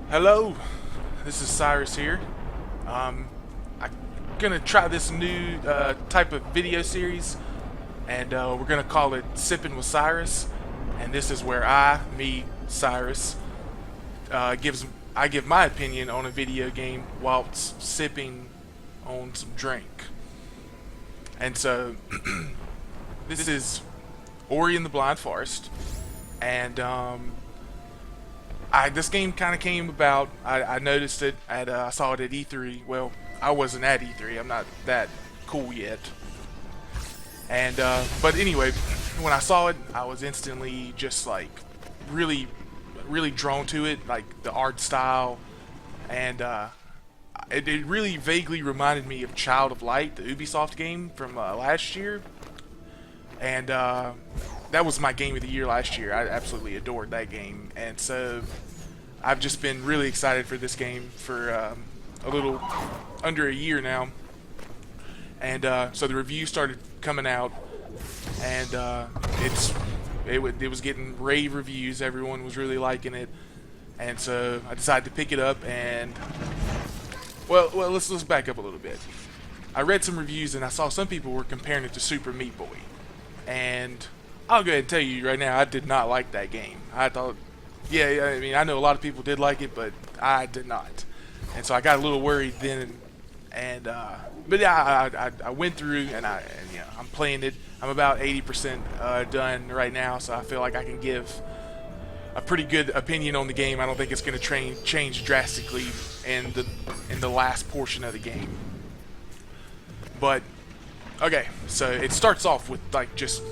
Hello, this is Cyrus here. I'm gonna try this new type of video series, and we're gonna call it Sipping with Cyrus. And this is where Cyrus, I give my opinion on a video game whilst sipping on some drink. And so, this is Ori and the Blind Forest, and this game kind of came about. I noticed it I saw it at E3. Well, I wasn't at E3. I'm not that cool yet. And but anyway, when I saw it, I was instantly just like really, really drawn to it, like the art style, and it really vaguely reminded me of Child of Light, the Ubisoft game from last year. And that was my game of the year last year. I absolutely adored that game, and so I've just been really excited for this game for a little under a year now. And so the reviews started coming out, and it was getting rave reviews. Everyone was really liking it, and so I decided to pick it up. And well, let's back up a little bit. I read some reviews, and I saw some people were comparing it to Super Meat Boy. And I'll go ahead and tell you right now, I did not like that game. I thought, yeah, I mean, I know a lot of people did like it, but I did not. And so I got a little worried then. And but yeah, I went through, and I'm playing it. I'm about 80% done right now, so I feel like I can give a pretty good opinion on the game. I don't think it's going to change drastically in the last portion of the game. But okay, so it starts off with like just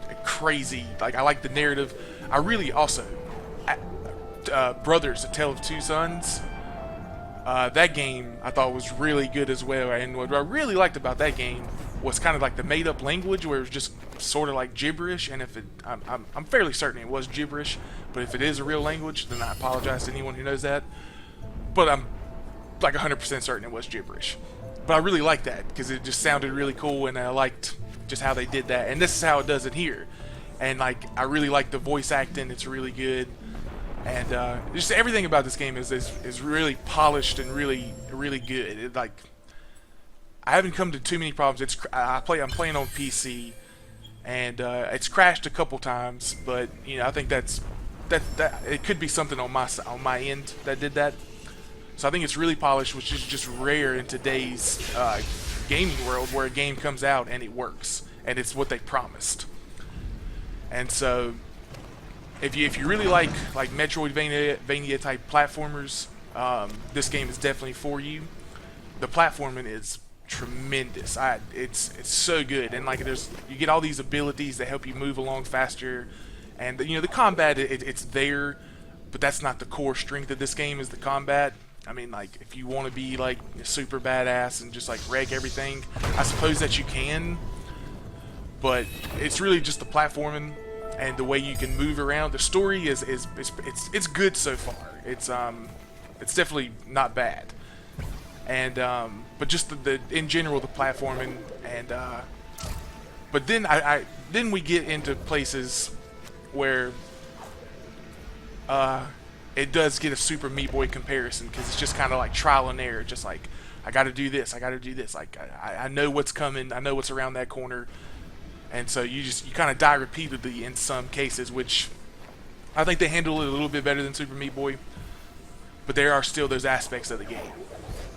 a crazy, like I like the narrative. I really also Brothers: A Tale of Two Sons. That game I thought was really good as well, and what I really liked about that game was kind of like the made-up language, where it was just sort of like gibberish. And if I'm fairly certain it was gibberish, but if it is a real language, then I apologize to anyone who knows that. But I'm like 100% certain it was gibberish. But I really liked that because it just sounded really cool, and I liked just how they did that. And this is how it does it here. And like I really like the voice acting; it's really good. And just everything about this game is really polished and really good. It, like I haven't come to too many problems. I'm playing on PC, and it's crashed a couple times, but you know I think that it could be something on my end that did that. So I think it's really polished, which is just rare in today's gaming world, where a game comes out and it works and it's what they promised. And so if you really like Metroidvania type platformers, this game is definitely for you. The platforming is tremendous. It's so good, and like you get all these abilities that help you move along faster, and you know the combat it's there, but that's not the core strength of this game. Is the combat. I mean, like if you want to be like super badass and just like wreck everything, I suppose that you can, but it's really just the platforming and the way you can move around. The story is good so far. It's definitely not bad, and but just the in general the platforming, and but then then we get into places where it does get a Super Meat Boy comparison, because it's just kind of like trial and error. Just like I got to do this, I got to do this. Like I know what's coming, I know what's around that corner. And so you kind of die repeatedly in some cases, which I think they handle it a little bit better than Super Meat Boy. But there are still those aspects of the game.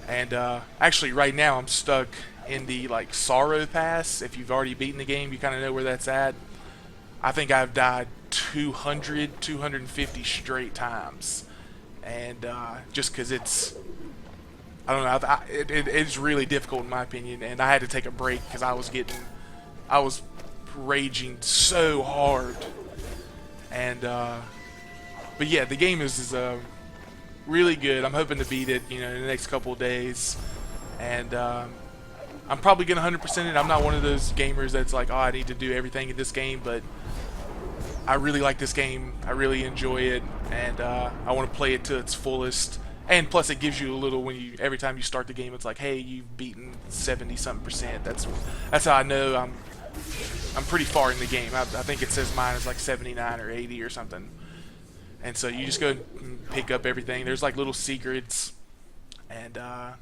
And actually right now I'm stuck in the like Sorrow Pass. If you've already beaten the game, you kind of know where that's at. I think I've died 250 straight times. And just because I don't know, it's really difficult in my opinion. And I had to take a break because I was raging so hard. And but yeah, the game is really good. I'm hoping to beat it, you know, in the next couple of days. And I'm probably gonna 100% it. I'm not one of those gamers that's like, oh, I need to do everything in this game, but I really like this game. I really enjoy it, and I want to play it to its fullest. And plus, it gives you a little every time you start the game, it's like, hey, you've beaten 70-something%. That's how I know I'm pretty far in the game. I think it says mine is like 79 or 80 or something. And so you just go and pick up everything. There's like little secrets, and yeah,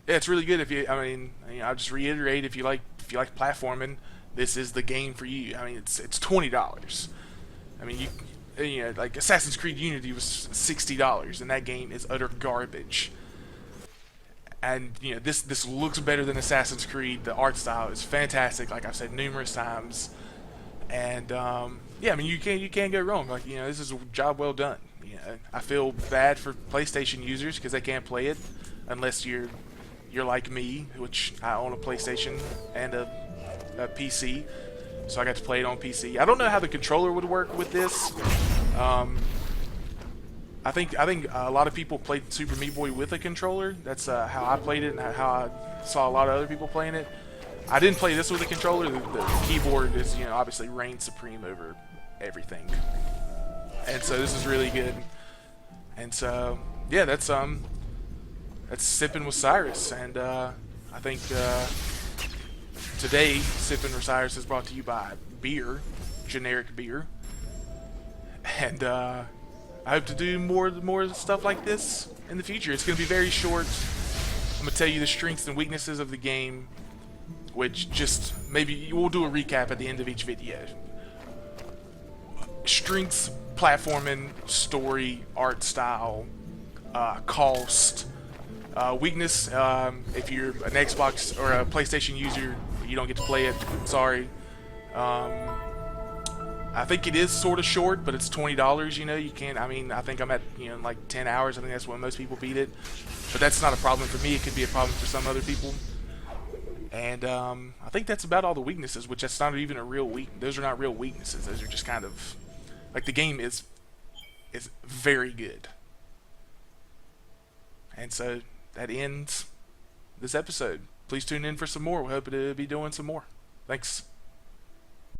it's really good. If you, I mean, I'll just reiterate, if you like platforming, this is the game for you. I mean, it's $20. I mean, you know, like Assassin's Creed Unity was $60, and that game is utter garbage. And you know, this looks better than Assassin's Creed. The art style is fantastic, like I've said numerous times. And yeah, I mean, you can't go wrong. Like, you know, this is a job well done. You know, I feel bad for PlayStation users because they can't play it unless you're like me, which I own a PlayStation and a PC, so I got to play it on PC. I don't know how the controller would work with this. Um, I think a lot of people played Super Meat Boy with a controller. That's how I played it and how I saw a lot of other people playing it. I didn't play this with a controller. The keyboard is, you know, obviously reigns supreme over everything, and so this is really good. And so yeah, that's sipping with Cyrus, and I think today sipping with Cyrus is brought to you by beer, generic beer, and I hope to do more stuff like this in the future. It's going to be very short. I'm going to tell you the strengths and weaknesses of the game, which just maybe we'll do a recap at the end of each video. Strengths: platforming, story, art style, cost. Weakness: if you're an Xbox or a PlayStation user, you don't get to play it. Sorry. I think it is sort of short, but it's $20. You know, you can't. I mean, I think I'm at, you know, like 10 hours. I think that's when most people beat it. But that's not a problem for me. It could be a problem for some other people. And I think that's about all the weaknesses, which that's not even a real weak. Those are not real weaknesses. Those are just kind of like the game is very good. And so that ends this episode. Please tune in for some more. We hope to be doing some more. Thanks.